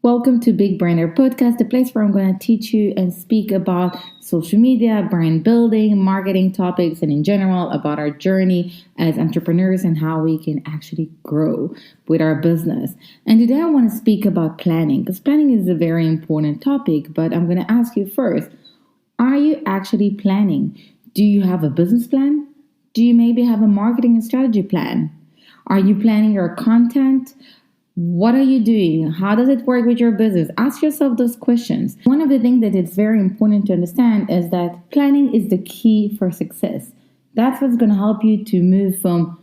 Welcome to Big Brainer Podcast, the place where I'm going to teach you and speak about social media, brand building, marketing topics, and in general about our journey as entrepreneurs and how we can actually grow with our business. And today I want to speak about planning because planning is a very important topic, but I'm going to ask you first, are you actually planning? Do you have a business plan? Do you maybe have a marketing and strategy plan? Are you planning your content? What are you doing? How does it work with your business? Ask yourself those questions. One of the things that it's very important to understand is that planning is the key for success. That's what's going to help you to move from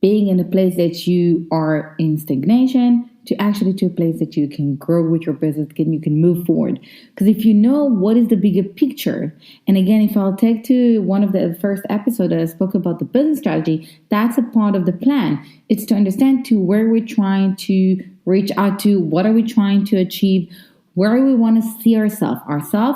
being in a place that you are in stagnation to actually to a place that you can grow with your business and you can move forward. Because if you know what is the bigger picture, and again, if I'll take to one of the first episodes that I spoke about the business strategy, that's a part of the plan. It's to understand to where we're trying to reach out to, what are we trying to achieve, where we want to see ourselves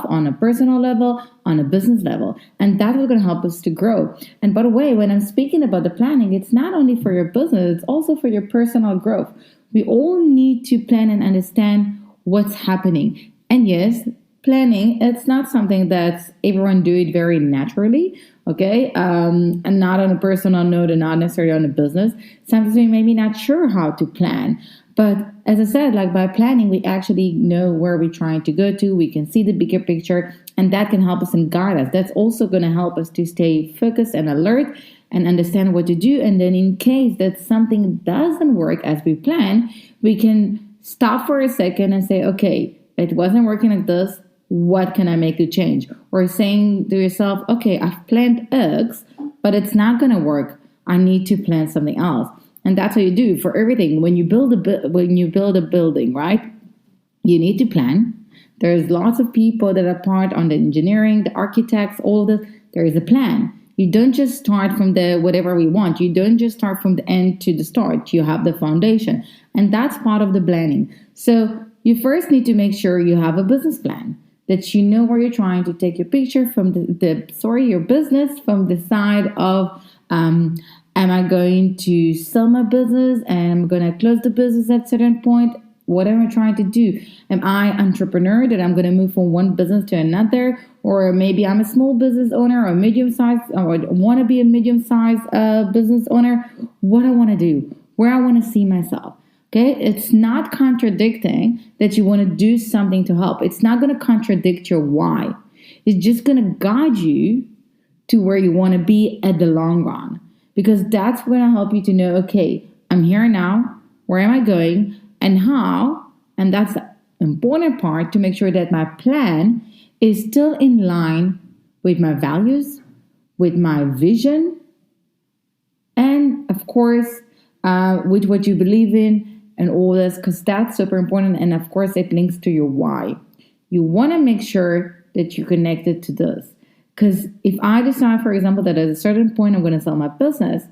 on a personal level, on a business level. And that is going to help us to grow. And by the way, when I'm speaking about the planning, it's not only for your business, it's also for your personal growth. We all need to plan and understand what's happening. And yes, planning, it's not something that everyone do it very naturally, okay? And not on a personal note and not necessarily on a business. Sometimes we may be not sure how to plan. But as I said, like by planning, we actually know where we're trying to go to. We can see the bigger picture, and that can help us and guide us. That's also going to help us to stay focused and alert and understand what to do. And then in case that something doesn't work as we plan, we can stop for a second and say, okay, it wasn't working like this. What can I make to change? Or saying to yourself, okay, I've planned X, but it's not going to work. I need to plan something else. And that's what you do for everything. When you build a building, right? You need to plan. There's lots of people that are part on the engineering, the architects, all this. There is a plan. You don't just start from the whatever we want. You don't just start from the end to the start. You have the foundation. And that's part of the planning. So you first need to make sure you have a business plan, that you know where you're trying to take your picture from your business from the side of, am I going to sell my business and I'm going to close the business at a certain point? What am I trying to do? Am I an entrepreneur that I'm going to move from one business to another? Or maybe I'm a small business owner or medium-sized, or want to be a medium-sized business owner. What I want to do, where I want to see myself. Okay, it's not contradicting that you want to do something to help. It's not going to contradict your why. It's just going to guide you to where you want to be at the long run. Because that's going to help you to know, okay, I'm here now. Where am I going? And how? And that's the important part, to make sure that my plan is still in line with my values, with my vision, and of course, with what you believe in and all this, because that's super important. And of course, it links to your why. You want to make sure that you're connected to this. Because if I decide, for example, that at a certain point I'm going to sell my business,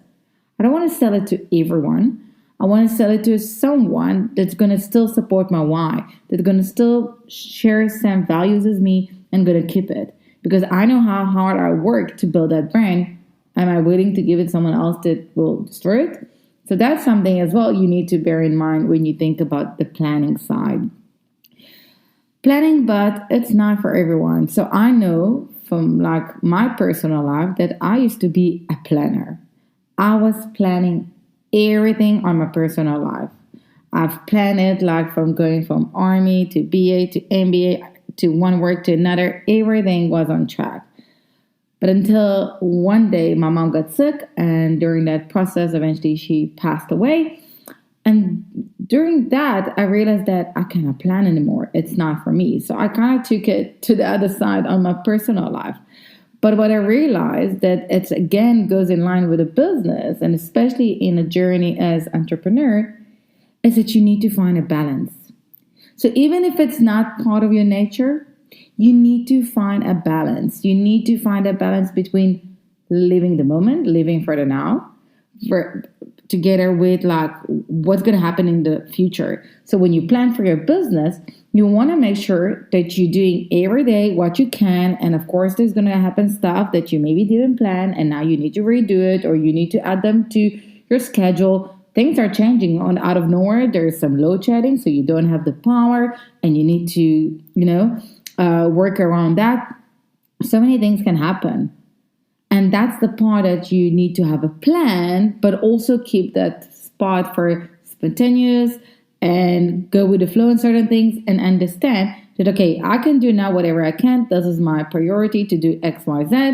I don't want to sell it to everyone. I want to sell it to someone that's going to still support my why, that's going to still share same values as me and going to keep it. Because I know how hard I work to build that brand. Am I willing to give it to someone else that will destroy it? So that's something as well you need to bear in mind when you think about the planning side. Planning, but it's not for everyone. So I know from like my personal life that I used to be a planner. I was planning everything on my personal life. I've planned it like from going from army to BA to MBA to one work to another. Everything was on track. But until one day my mom got sick, and during that process eventually she passed away. And during that, I realized that I cannot plan anymore. It's not for me. So I kind of took it to the other side on my personal life. But what I realized that it's again goes in line with a business, and especially in a journey as entrepreneur, is that you need to find a balance. So even if it's not part of your nature, you need to find a balance. You need to find a balance between living the moment, living for the now, together with like what's going to happen in the future. So when you plan for your business, you want to make sure that you're doing every day what you can. And of course, there's going to happen stuff that you maybe didn't plan and now you need to redo it, or you need to add them to your schedule. things are changing on out of nowhere. There's some load shedding, so you don't have the power, and you need to, work around that. So many things can happen. And that's the part that you need to have a plan, but also keep that spot for spontaneous and go with the flow in certain things and understand that, okay, I can do now whatever I can. This is my priority to do X, Y, Z.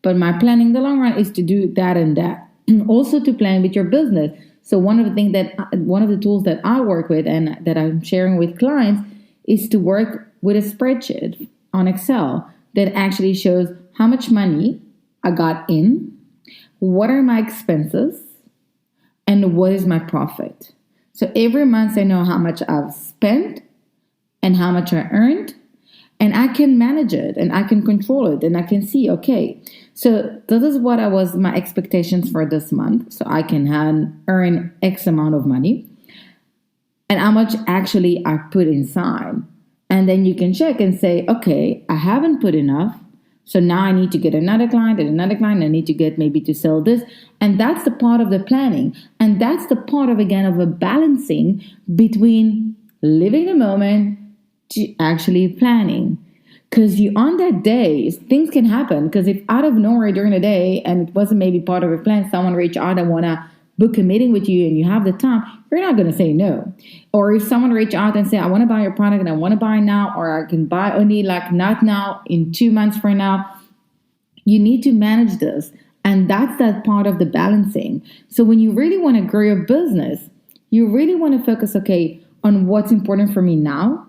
But my planning in the long run is to do that and that. Also to plan with your business. So one of the tools that I work with and that I'm sharing with clients is to work with a spreadsheet on Excel that actually shows how much money I got in, what are my expenses, and what is my profit. So every month I know how much I've spent and how much I earned, and I can manage it and I can control it and I can see, okay, so this is what was my expectations for this month. So I can earn X amount of money and how much actually I put inside. And then you can check and say, okay, I haven't put enough. So now I need to get another client and another client. I need to get maybe to sell this. And that's the part of the planning. And that's the part of, again, of a balancing between living the moment to actually planning. Because you on that day, things can happen. Because if out of nowhere during the day, and it wasn't maybe part of a plan, someone reach out and want to book a meeting with you and you have the time, you're not going to say no. Or if someone reach out and say, I want to buy your product and I want to buy now, or I can buy only like not now, in 2 months from now, you need to manage this. And that's that part of the balancing. So when you really want to grow your business, you really want to focus, okay, on what's important for me now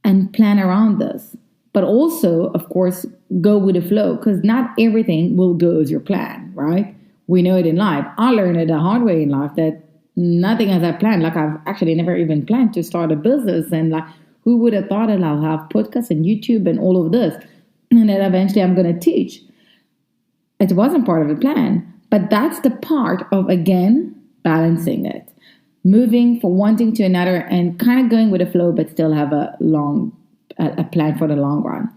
and plan around this. But also, of course, go with the flow, because not everything will go as your plan, right? We know it in life. I learned it the hard way in life that nothing as I planned. Like I've actually never even planned to start a business. And like, who would have thought that I'll have podcasts and YouTube and all of this? And then eventually I'm going to teach. It wasn't part of the plan. But that's the part of, again, balancing it. Moving from one thing to another and kind of going with the flow, but still have a plan for the long run.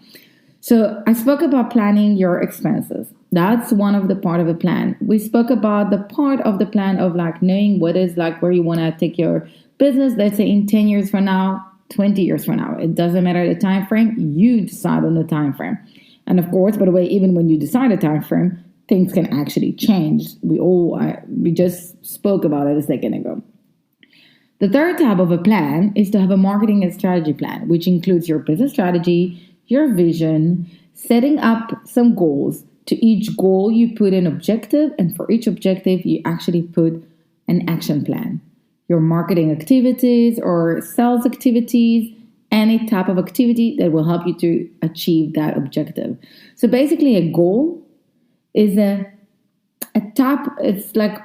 So I spoke about planning your expenses. That's one of the part of the plan. We spoke about the part of the plan of like knowing what is like where you want to take your business. Let's say in 10 years from now, 20 years from now. It doesn't matter the time frame. You decide on the time frame. And of course, by the way, even when you decide a time frame, things can actually change. We just spoke about it a second ago. The third tab of a plan is to have a marketing and strategy plan, which includes your business strategy, your vision, setting up some goals. To each goal, you put an objective, and for each objective, you actually put an action plan. Your marketing activities or sales activities, any type of activity that will help you to achieve that objective. So basically, a goal is it's like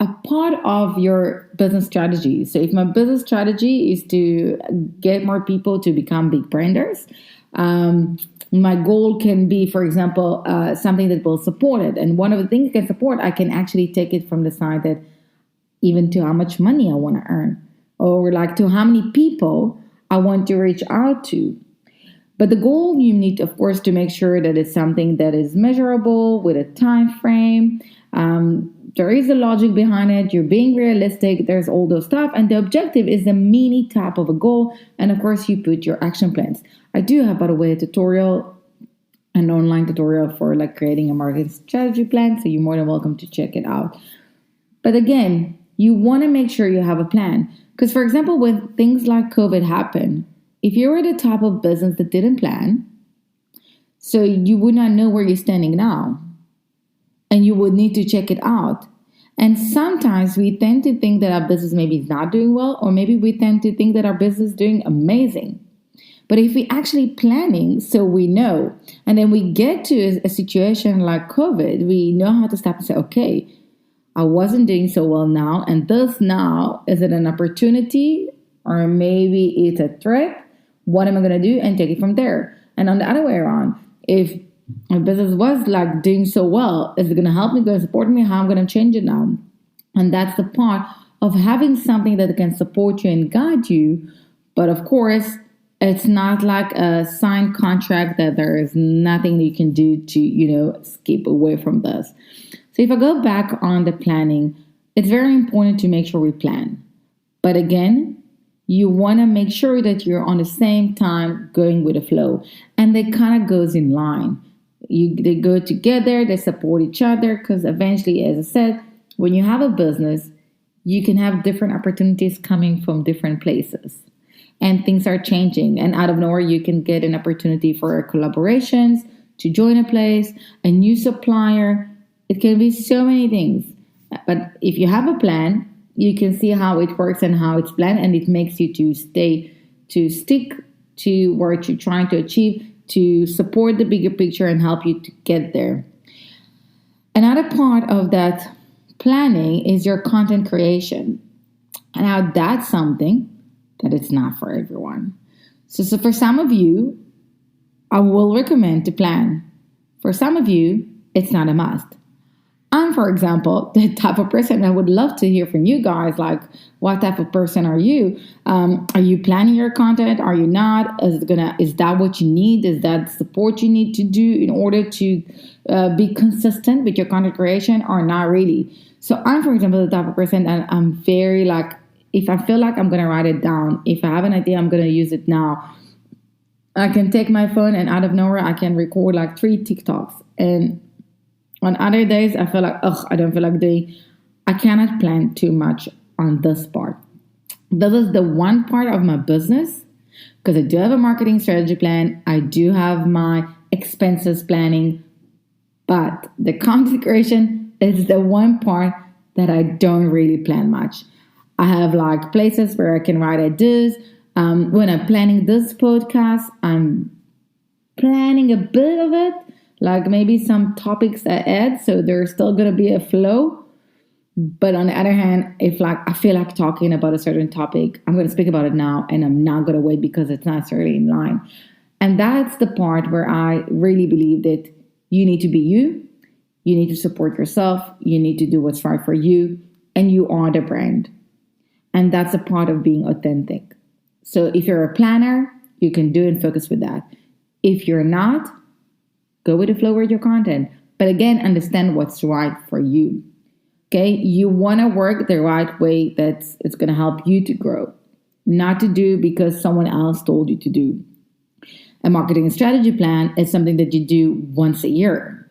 a part of your business strategy. So if my business strategy is to get more people to become big branders, my goal can be, for example, something that will support it. And one of the things it can support, I can actually take it from the side that even to how much money I want to earn, or like to how many people I want to reach out to. But the goal, you need, of course, to make sure that it's something that is measurable with a time frame. There is a logic behind it. You're being realistic. There's all those stuff. And the objective is a mini type of a goal. And of course, you put your action plans. I do have, by the way, an online tutorial for like creating a marketing strategy plan. So you're more than welcome to check it out. But again, you want to make sure you have a plan. Because, for example, when things like COVID happen, if you were the type of business that didn't plan, so you would not know where you're standing now. And you would need to check it out. And sometimes we tend to think that our business maybe is not doing well, or maybe we tend to think that our business is doing amazing. But if we actually planning, so we know, and then we get to a situation like COVID, we know how to stop and say, okay, I wasn't doing so well now, and this now, is it an opportunity or maybe it's a threat? What am I going to do? And take it from there. And on the other way around, if my business was like doing so well, is it going to help me, going to support me? How I'm going to change it now? And that's the part of having something that can support you and guide you. But of course, it's not like a signed contract that there is nothing you can do to, skip away from this. So if I go back on the planning, It's very important to make sure we plan. But again, you want to make sure that you're on the same time going with the flow. And they kind of goes in line. They go together, they support each other because eventually, as I said, when you have a business, you can have different opportunities coming from different places. And things are changing. And out of nowhere, you can get an opportunity for collaborations, to join a place, a new supplier. It can be so many things. But if you have a plan, you can see how it works and how it's planned, and it makes you to stick to what you're trying to achieve, to support the bigger picture and help you to get there. Another part of that planning is your content creation. And now that's something that it's not for everyone. So for some of you, I will recommend to plan. For some of you, it's not a must. I'm, for example, the type of person I would love to hear from you guys. Like, what type of person are you? Are you planning your content? Are you not? Is that what you need? Is that support you need to do in order to be consistent with your content creation, or not really? So I'm, for example, the type of person that I'm very like, if I feel like I'm going to write it down, if I have an idea, I'm going to use it now. I can take my phone and out of nowhere, I can record like 3 TikToks. And on other days, I feel like, I don't feel like doing. I cannot plan too much on this part. This is the one part of my business, because I do have a marketing strategy plan. I do have my expenses planning. But the content creation is the one part that I don't really plan much. I have like places where I can write ideas. When I'm planning this podcast, I'm planning a bit of it, like maybe some topics I add, so there's still going to be a flow. But on the other hand, if like I feel like talking about a certain topic, I'm going to speak about it now, and I'm not going to wait because it's not necessarily in line. And that's the part where I really believe that you need to be you. You need to support yourself. You need to do what's right for you, and you are the brand. And that's a part of being authentic. So if you're a planner, you can do and focus with that. If you're not, go with the flow with your content. But again, understand what's right for you. Okay? You want to work the right way it's going to help you to grow. Not to do because someone else told you to do. A marketing strategy plan is something that you do once a year.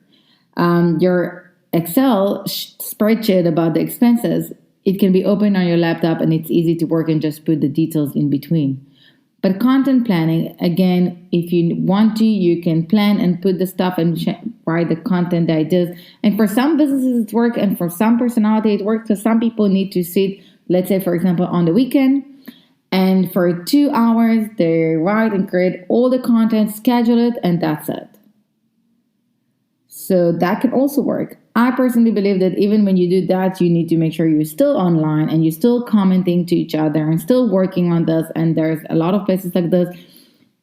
Your Excel spreadsheet about the expenses, it can be open on your laptop and it's easy to work and just put the details in between. But content planning, again, if you want to, you can plan and put the stuff and write the content ideas. And for some businesses it works, and for some personality it works, because some people need to sit, let's say, for example, on the weekend, and for 2 hours they write and create all the content, schedule it, and that's it. So that can also work. I personally believe that even when you do that, you need to make sure you're still online and you're still commenting to each other and still working on this. And there's a lot of places like this.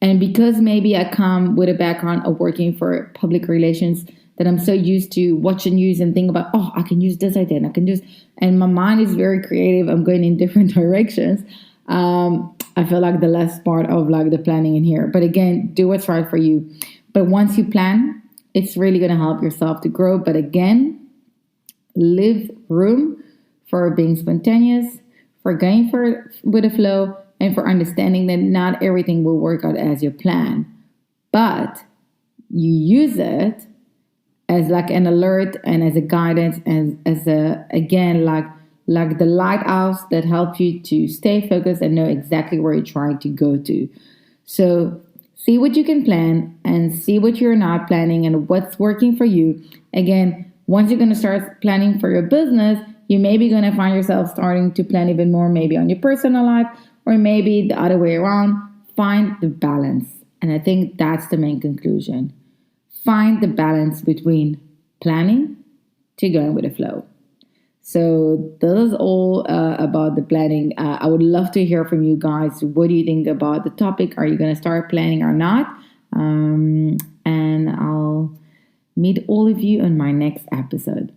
And because maybe I come with a background of working for public relations, that I'm so used to watching news and think about, I can use this idea and I can just, and my mind is very creative. I'm going in different directions. I feel like the less part of like the planning in here. But again, do what's right for you. But once you plan, it's really going to help yourself to grow. But again, leave room for being spontaneous, for going with the flow, and for understanding that not everything will work out as you plan. But you use it as like an alert and as a guidance, and as a, again, like the lighthouse that helps you to stay focused and know exactly where you're trying to go to. So see what you can plan and see what you're not planning and what's working for you. Again, once you're going to start planning for your business, you may be going to find yourself starting to plan even more, maybe on your personal life, or maybe the other way around. Find the balance. And I think that's the main conclusion. Find the balance between planning to going with the flow. So this is all about the planning. I would love to hear from you guys. What do you think about the topic? Are you going to start planning or not? And I'll meet all of you on my next episode.